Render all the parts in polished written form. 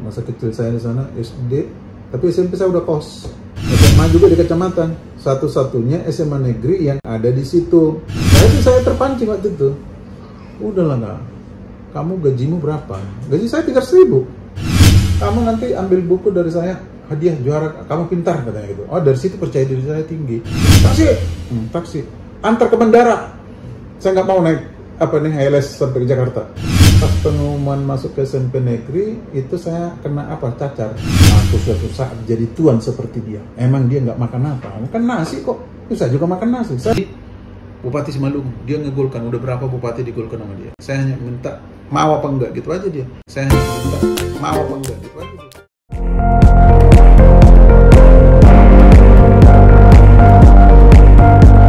Masa kecil saya di sana SD, tapi SMP saya udah kos. SMA juga di kecamatan. Satu-satunya SMA negeri yang ada di situ. Saya terpancing waktu itu. Udahlah Kak, kamu gajimu berapa? Gaji saya 300.000. Kamu nanti ambil buku dari saya, hadiah juara, kamu pintar katanya gitu. Oh, dari situ percaya diri saya tinggi. Taksi, antar ke bandara. Saya nggak mau naik HLS sampai ke Jakarta. Pas pengumuman masuk ke SMP negeri itu saya kena cacar. Aku suatu saat jadi tuan seperti dia. Emang dia nggak makan apa? Makan nasi kok. Saya juga makan nasi. Saya Bupati Simalungun, dia ngegolkan. Udah berapa bupati digolkan sama dia. Saya hanya minta mau apa enggak gitu aja dia. Saya hanya minta mau apa enggak gitu aja dia.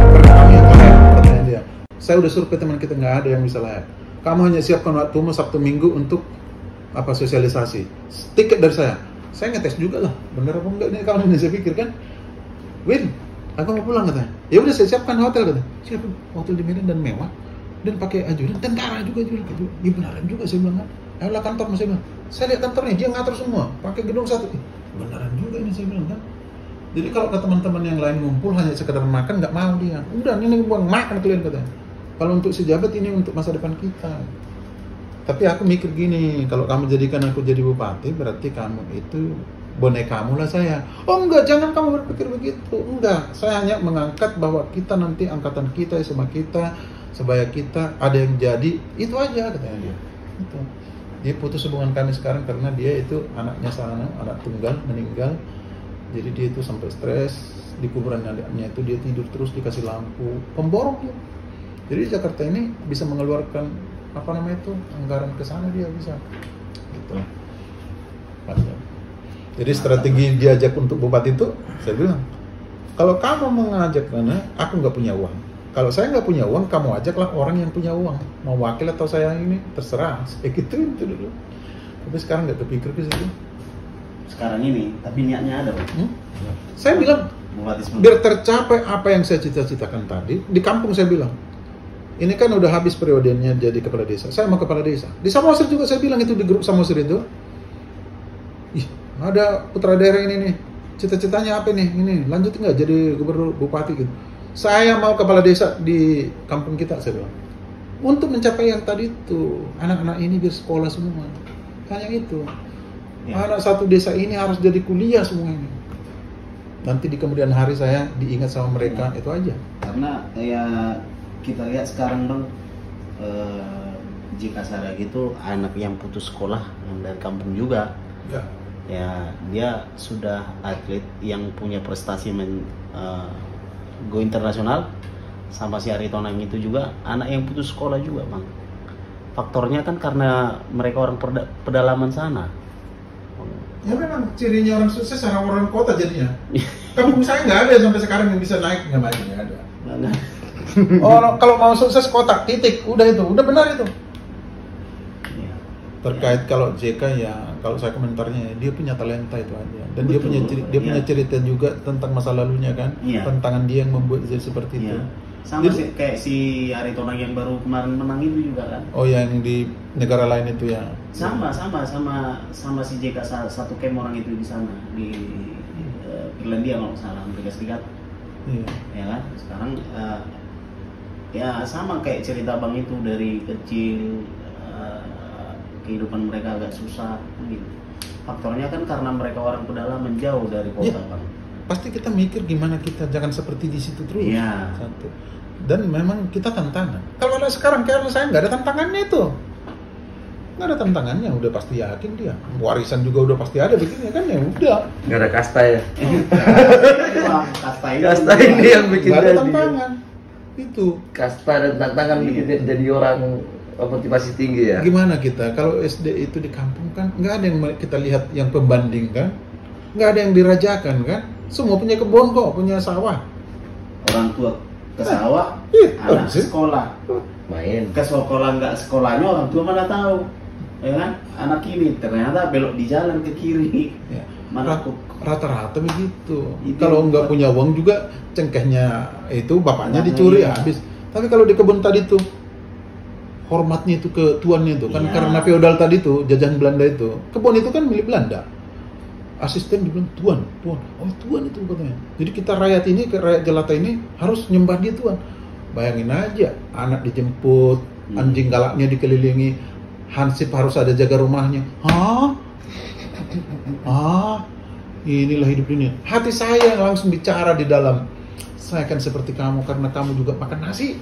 Karena kami yang layak, katanya dia. Saya udah survei teman kita, nggak ada yang bisa layak. Kamu hanya siapkan waktumu Sabtu Minggu untuk sosialisasi. Tiket dari saya ngetes juga lah, bener apa enggak nih kamu ini. Saya pikir kan, Win, aku mau pulang katanya. Ya udah saya siapkan hotel katanya. Siapkan hotel di Medan dan mewah dan pakai ajudan tentara juga. Ya beneran juga saya bilang kan. Ayolah kantor mas, saya bilang. Saya lihat kantornya dia ngatur semua, pakai gedung satu. Beneran juga ini saya bilang kan. Jadi kalau ke teman-teman yang lain ngumpul hanya sekedar makan, nggak mau dia. Udah ini buang makan kalian katanya. Kalau untuk sejabat ini untuk masa depan kita. Tapi aku mikir gini, kalau kamu jadikan aku jadi bupati, berarti kamu itu bonekamu lah saya. Oh enggak, jangan kamu berpikir begitu. Enggak, saya hanya mengangkat bahwa kita nanti angkatan kita, sama kita, sebaya kita ada yang jadi, itu aja katanya dia. Itu. Dia putus hubungan kami sekarang karena dia itu anaknya sana, anak tunggal meninggal. Jadi dia itu sampai stres, di kuburan anaknya itu dia tidur terus dikasih lampu, pemborong dia. Jadi Jakarta ini bisa mengeluarkan anggaran ke sana dia bisa. Gitu. Jadi strategi diajak untuk bupati itu, saya bilang, kalau kamu mengajak mana, aku nggak punya uang. Kalau saya nggak punya uang, kamu ajaklah orang yang punya uang. Mau wakil atau saya ini terserah. Itu dulu. Tapi sekarang nggak kepikir ke situ. Sekarang ini, tapi niatnya ada, Pak. Saya bilang, biar tercapai apa yang saya cita-citakan tadi, di kampung saya bilang, ini kan udah habis periodenya jadi kepala desa. Saya mau kepala desa. Di Samosir juga saya bilang itu di grup Samosir itu. Ada putra daerah ini nih. Cita-citanya apa nih? Ini lanjut nggak jadi gubernur bupati gitu. Saya mau kepala desa di kampung kita saya bilang. Untuk mencapai yang tadi itu, anak-anak ini biar sekolah semua. Hanya itu. Ya. Anak satu desa ini harus jadi kuliah semua ini. Nanti di kemudian hari saya diingat sama mereka, itu aja. Karena ya kita lihat sekarang Bang, jika saya gitu anak yang putus sekolah yang dari kampung juga, ya dia sudah atlet yang punya prestasi go internasional, sama si Ari Tonang itu juga anak yang putus sekolah juga Bang. Faktornya kan karena mereka orang pedalaman sana. Ya memang cirinya orang sukses orang kota jadinya. Kampung saya nggak ada sampai sekarang yang bisa naik, nggak ada. Orang kalau mau sukses kota titik, udah benar itu. Ya. Terkait kalau JK ya, kalau saya komentarnya dia punya talenta itu aja, dan betul, punya cerita juga tentang masa lalunya kan, tantangan dia yang membuat jadi seperti itu. Sama jadi, kayak si Ari Tonang yang baru kemarin menang itu juga kan. Oh yang di negara lain itu ya. Sama si JK satu camp orang itu di sana di Irlandia kalau salah, Amerika Serikat. Ya kan, sekarang ya sama kayak cerita Bang itu dari kecil, kehidupan mereka agak susah gitu. Faktornya kan karena mereka orang pedalaman jauh dari kota Bang. Pasti kita mikir gimana kita jangan seperti di situ terus. Iya. Satu. Dan memang kita tantangan. Kalau ada sekarang kayak saya nggak ada tantangannya itu. Nggak ada tantangannya, udah pasti yakin dia. Warisan juga udah pasti ada begini kan ya udah. Nggak ada kasta ya. Kasta ini yang bikin nggak ada tantangan. Itu kasta dan tantangan bikin jadi orang motivasi tinggi ya. Gimana kita kalau SD itu di kampung kan nggak ada yang kita lihat yang pembanding kan, nggak ada yang dirajakan kan, semua punya kebun kok, punya sawah. Orang tua ke sawah, anak sekolah main ke sekolah, nggak sekolahnya orang tua mana tahu, ya kan? Anak ini ternyata belok di jalan ke kiri. Ya. Rata-rata begitu. Kalau nggak punya uang juga cengkehnya itu bapaknya dicuri habis. Tapi kalau di kebun tadi tuh hormatnya itu ke tuannya itu kan, Iya. karena feodal tadi itu jajahan Belanda itu, kebun itu kan milik Belanda. Asisten dibilang tuan, oh tuan itu katanya. Jadi kita rakyat ini, rakyat jelata ini harus nyembah dia tuan. Bayangin aja, anak dijemput, anjing galaknya dikelilingi, hansip harus ada jaga rumahnya. Inilah hidup dunia. Hati saya langsung bicara di dalam, saya kan seperti kamu karena kamu juga makan nasi.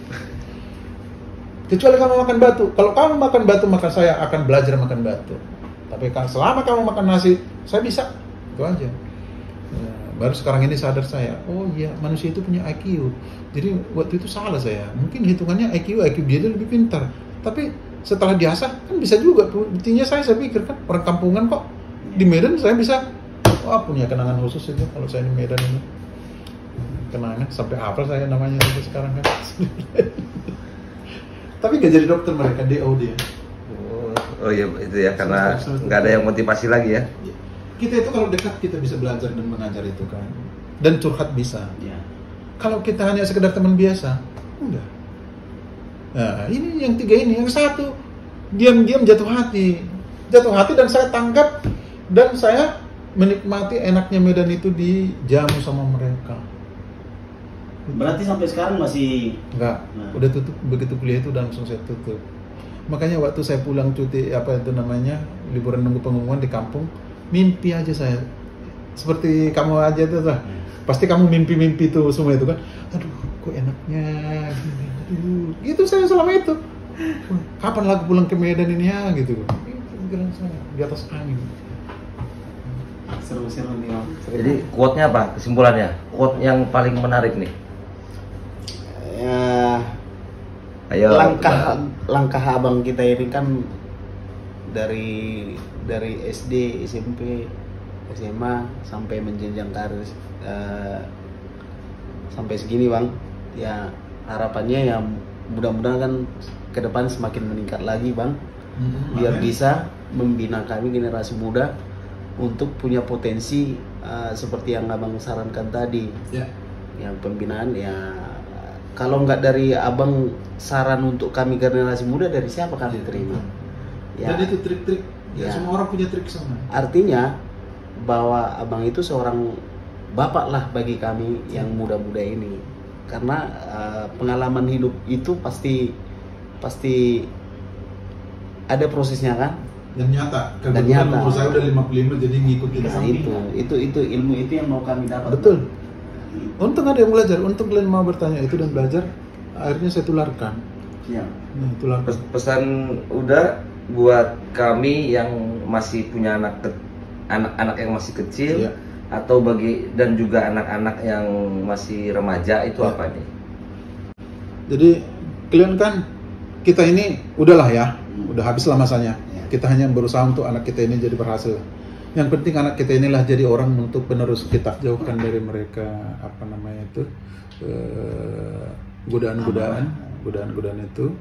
Kecuali kamu makan batu. Kalau kamu makan batu, maka saya akan belajar makan batu. Tapi selama kamu makan nasi, saya bisa. Itu aja. Ya, baru sekarang ini sadar saya, oh iya, manusia itu punya IQ. Jadi waktu itu salah saya. Mungkin hitungannya IQ dia lebih pintar. Tapi setelah diasah kan bisa juga. Buktinya saya pikir kan orang kampungan kok. Di Medan saya bisa, wah punya kenangan khusus itu kalau saya di Medan ini. Kenangan sampai hafal saya namanya sampai sekarang kan. Tapi gak jadi dokter mereka, DO dia. Oh iya itu ya, karena nggak ada yang motivasi lagi ya. Kita itu kalau dekat kita bisa belajar dan mengajar itu kan. Dan curhat bisa. Ya. Kalau kita hanya sekedar teman biasa, enggak. Nah, ini yang tiga ini. Yang satu, diam-diam jatuh hati. Jatuh hati dan saya tangkap dan saya menikmati enaknya Medan itu dijamu sama mereka. Berarti sampai sekarang masih Enggak, udah tutup. Begitu kuliah itu udah langsung saya tutup. Makanya waktu saya pulang cuti, apa itu namanya, liburan nunggu pengumuman di kampung, mimpi aja saya. Seperti kamu aja tuh lah. Pasti kamu mimpi-mimpi tuh semua itu kan. Aduh, kok enaknya. Aduh, gitu saya selama itu. Kapan lagu pulang ke Medan ini ya gitu. Itu pikiran saya di atas angin. seru-seru nih Om. Jadi quote-nya apa? Kesimpulannya, quote yang paling menarik nih. Ya, Ayo. langkah abang kita ini kan dari SD, SMP, SMA sampai menjenjang karir sampai segini bang. Ya harapannya ya mudah-mudahan kan ke depan semakin meningkat lagi bang, biar bisa membina kami generasi muda untuk punya potensi seperti yang abang sarankan tadi. Yang pembinaan ya, kalau nggak dari abang saran untuk kami generasi muda, dari siapa kami terima? Dan itu trik-trik, ya. Semua orang punya trik sama. Artinya bahwa abang itu seorang bapak lah bagi kami yang muda-muda ini, karena pengalaman hidup itu pasti ada prosesnya kan, dan nyata. Dan nyata. Umur saya udah 55 jadi ngikutin. nah, itu ilmu itu yang mau kami dapat. Betul. Untung ada yang belajar, untung kalian mau bertanya itu dan belajar, akhirnya saya tularkan. Ya. Nah, tularkan. Pesan udah buat kami yang masih punya anak-anak yang masih kecil, Iya. atau dan juga anak-anak yang masih remaja itu Iya. apa nih? Jadi kalian kan, kita ini udahlah ya, udah habislah masanya. Kita hanya berusaha untuk anak kita ini jadi berhasil. Yang penting anak kita inilah jadi orang untuk penerus kita, jauhkan dari mereka apa namanya itu godaan-godaan itu.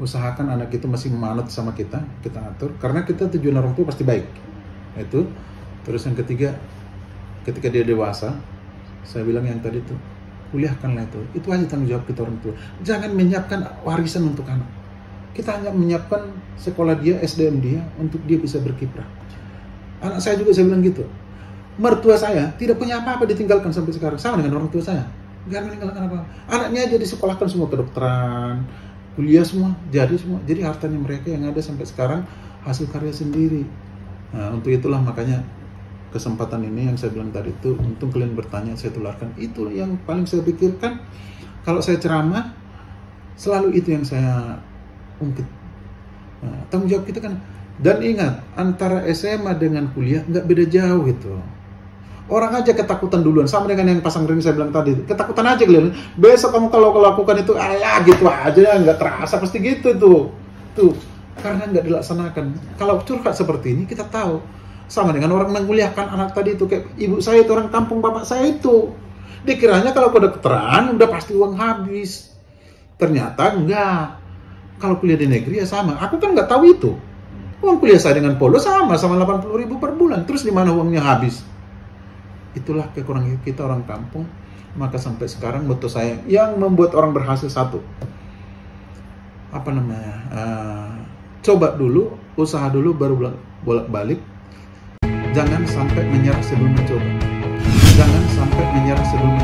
Usahakan anak itu masih manut sama kita atur, karena kita tujuan orang tua pasti baik. Itu. Terus yang ketiga, ketika dia dewasa, saya bilang yang tadi tuh, kuliahkanlah itu. Itu aja tanggung jawab kita orang tua. Jangan menyiapkan warisan untuk anak. Kita hanya menyiapkan sekolah dia, SDM dia, untuk dia bisa berkiprah. Anak saya juga saya bilang gitu. Mertua saya tidak punya apa-apa ditinggalkan sampai sekarang. Sama dengan orang tua saya. Gak meninggalkan apa-apa. Anaknya aja disekolahkan semua kedokteran, kuliah semua, jadi semua. Jadi hartanya mereka yang ada sampai sekarang hasil karya sendiri. Nah, untuk itulah makanya kesempatan ini yang saya bilang tadi itu, untung kalian bertanya, saya tularkan. Itu yang paling saya pikirkan. Kalau saya ceramah, selalu itu yang saya ungkit. Nah, tanggung jawab kita kan. Dan ingat, antara SMA dengan kuliah nggak beda jauh gitu. Orang aja ketakutan duluan, sama dengan yang pasang ring saya bilang tadi. Ketakutan aja kalian. Besok kamu kalau lakukan itu, gitu aja, nggak terasa pasti gitu tuh. Karena nggak dilaksanakan. Kalau curhat seperti ini kita tahu. Sama dengan orang menguliahkan anak tadi itu, kayak ibu saya itu orang kampung, bapak saya itu. Dikiranya kalau kedokteran udah pasti uang habis. Ternyata enggak. Kalau kuliah di negeri ya sama. Aku kan nggak tahu itu. Uang kuliah saya dengan Polo sama 80.000 per bulan. Terus di mana uangnya habis? Itulah kekurangan kita orang kampung. Maka sampai sekarang moto saya yang membuat orang berhasil satu. apa namanya, coba dulu, usaha dulu, baru bolak-balik. Jangan sampai menyerah sebelum mencoba. Jangan sampai menyerah sebelum